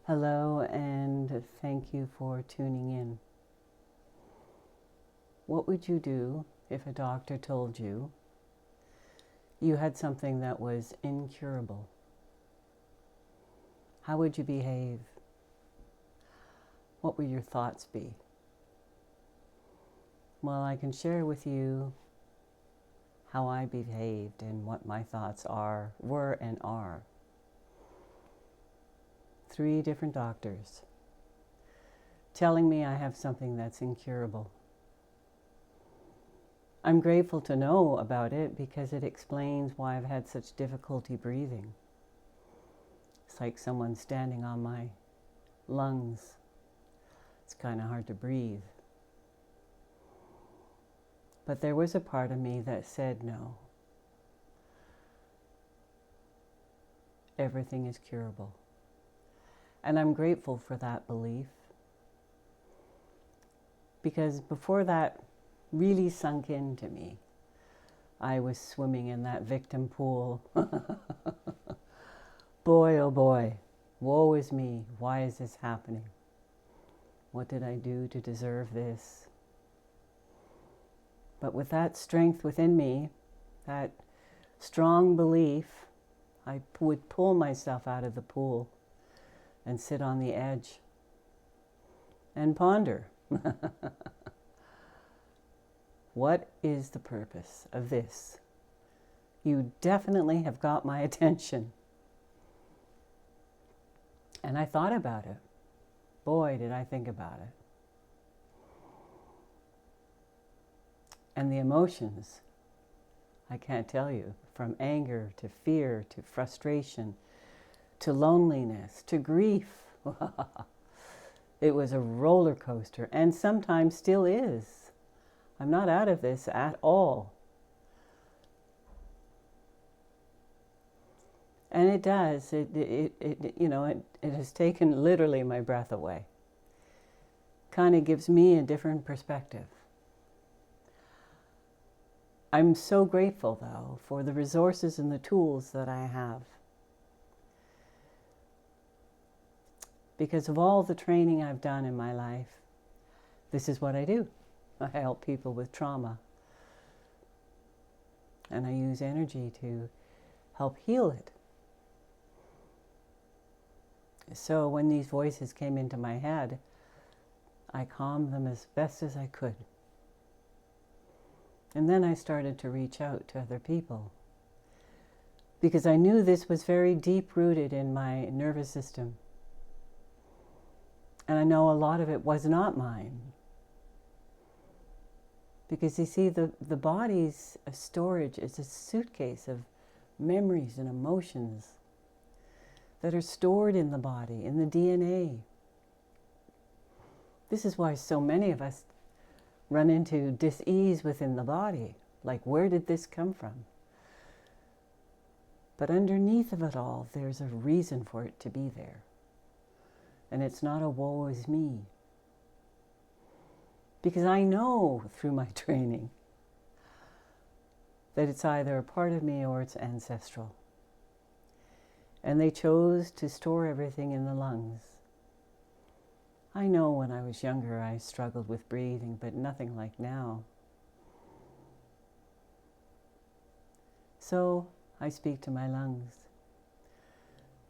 Hello, and thank you for tuning in. What would you do if a doctor told you you had something that was incurable? How would you behave? What would your thoughts be? Well, I can share with you how I behaved and what my thoughts were and are. 3 different doctors telling me I have something that's incurable. I'm grateful to know about it because it explains why I've had such difficulty breathing. It's like someone standing on my lungs. It's kind of hard to breathe. But there was a part of me that said no. Everything is curable. And I'm grateful for that belief. Because before that really sunk into me, I was swimming in that victim pool. Boy, oh boy, woe is me. Why is this happening? What did I do to deserve this? But with that strength within me, that strong belief, I would pull myself out of the pool and sit on the edge and ponder. What is the purpose of this? You definitely have got my attention. And I thought about it. Boy, did I think about it. And the emotions, I can't tell you, from anger to fear to frustration to loneliness to grief. It was a roller coaster, and sometimes still is. I'm not out of this at all. And it does. It has taken literally my breath away. Kind of gives me a different perspective. I'm so grateful, though, for the resources and the tools that I have. Because of all the training I've done in my life, this is what I do. I help people with trauma. And I use energy to help heal it. So when these voices came into my head, I calmed them as best as I could. And then I started to reach out to other people. Because I knew this was very deep-rooted in my nervous system. And I know a lot of it was not mine. Because you see, the body's storage is a suitcase of memories and emotions that are stored in the body, in the DNA. This is why so many of us run into dis-ease within the body. Like, where did this come from? But underneath of it all, there's a reason for it to be there. And it's not a woe is me. Because I know through my training that it's either a part of me or it's ancestral. And they chose to store everything in the lungs. I know when I was younger I struggled with breathing, but nothing like now. So I speak to my lungs.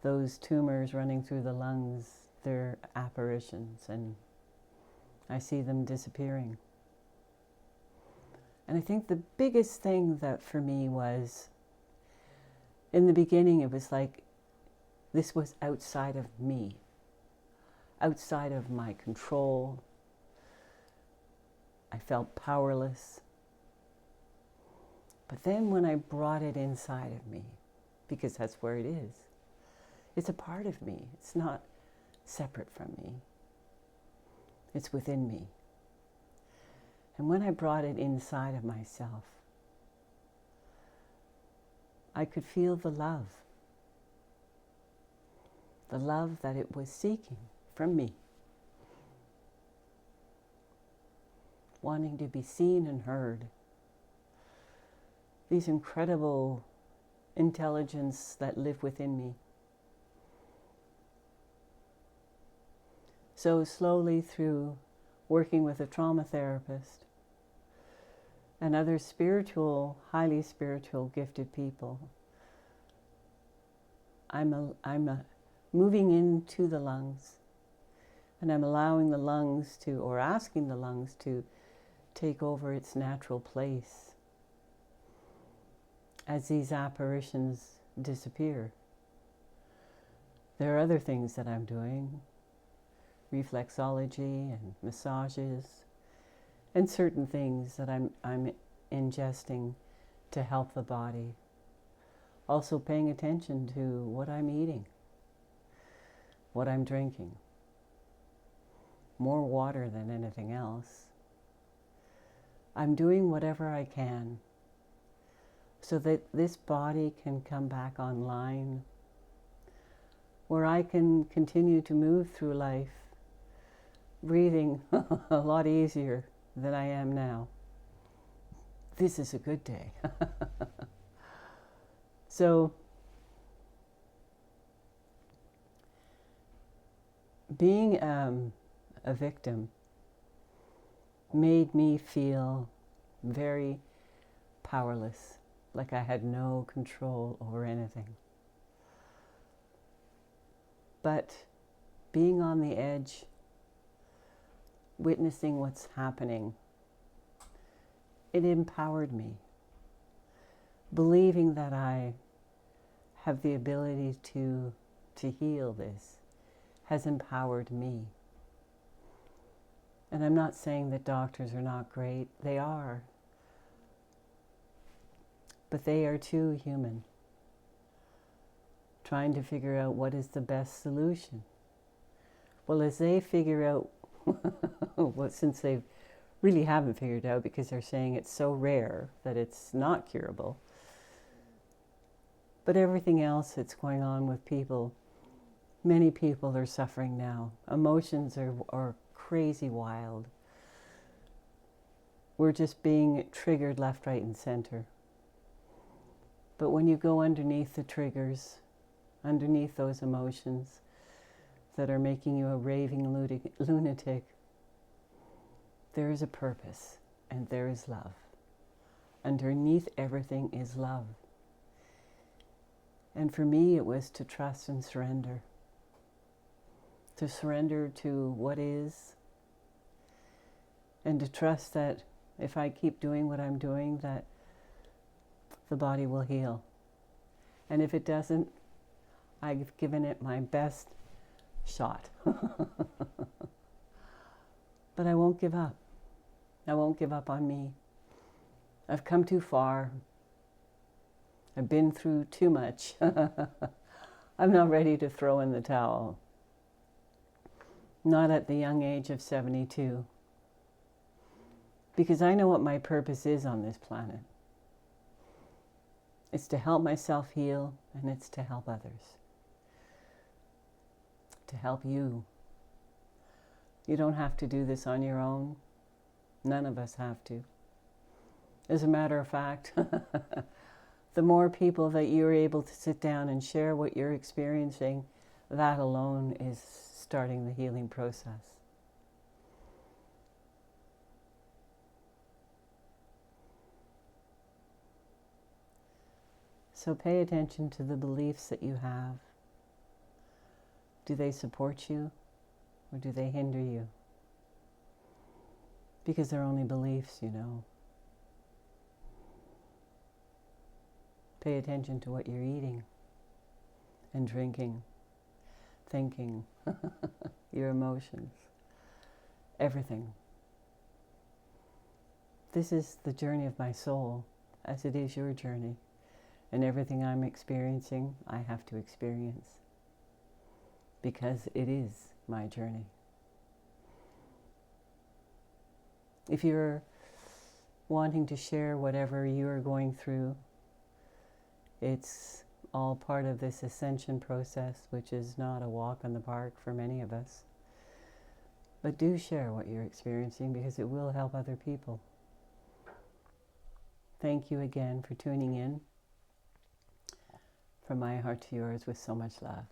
Those tumors running through the lungs, they're apparitions, and I see them disappearing. And I think the biggest thing that for me was, in the beginning it was like this was outside of me, outside of my control. I felt powerless. But then when I brought it inside of me, because that's where it is, it's a part of me. It's not separate from me. It's within me. And when I brought it inside of myself, I could feel the love that it was seeking from me, wanting to be seen and heard. These incredible intelligence that live within me. So slowly, through working with a trauma therapist and other spiritual, highly spiritual, gifted people, I'm moving into the lungs, and I'm allowing the lungs to, or asking the lungs to, take over its natural place as these apparitions disappear. There are other things that I'm doing, reflexology and massages, and certain things that I'm ingesting to help the body. Also paying attention to what I'm eating, what I'm drinking. More water than anything else. I'm doing whatever I can so that this body can come back online, where I can continue to move through life, breathing a lot easier than I am now. This is a good day. So, being a victim made me feel very powerless, like I had no control over anything. But being on the edge, witnessing what's happening, it empowered me. Believing that I have the ability to heal this has empowered me. And I'm not saying that doctors are not great. They are. But they are too human, trying to figure out what is the best solution. Well, as they figure out, well, since they really haven't figured out, because they're saying it's so rare that it's not curable, but everything else that's going on with people, many people are suffering now. Emotions are crazy wild. We're just being triggered left, right, and center. But when you go underneath the triggers, underneath those emotions that are making you a raving lunatic, there is a purpose and there is love. Underneath everything is love. And for me, it was to trust and surrender. To surrender to what is, and to trust that if I keep doing what I'm doing, that the body will heal. And if it doesn't, I've given it my best shot. But I won't give up. I won't give up on me. I've come too far. I've been through too much. I'm not ready to throw in the towel. Not at the young age of 72. Because I know what my purpose is on this planet. It's to help myself heal, and it's to help others. To help you. You don't have to do this on your own. None of us have to. As a matter of fact, the more people that you're able to sit down and share what you're experiencing, that alone is starting the healing process. So pay attention to the beliefs that you have. Do they support you, or do they hinder you? Because they're only beliefs, you know. Pay attention to what you're eating and drinking, thinking, your emotions, everything. This is the journey of my soul, as it is your journey. And everything I'm experiencing, I have to experience. Because it is my journey. If you're wanting to share whatever you're going through, it's all part of this ascension process, which is not a walk in the park for many of us. But do share what you're experiencing, because it will help other people. Thank you again for tuning in. From my heart to yours, with so much love.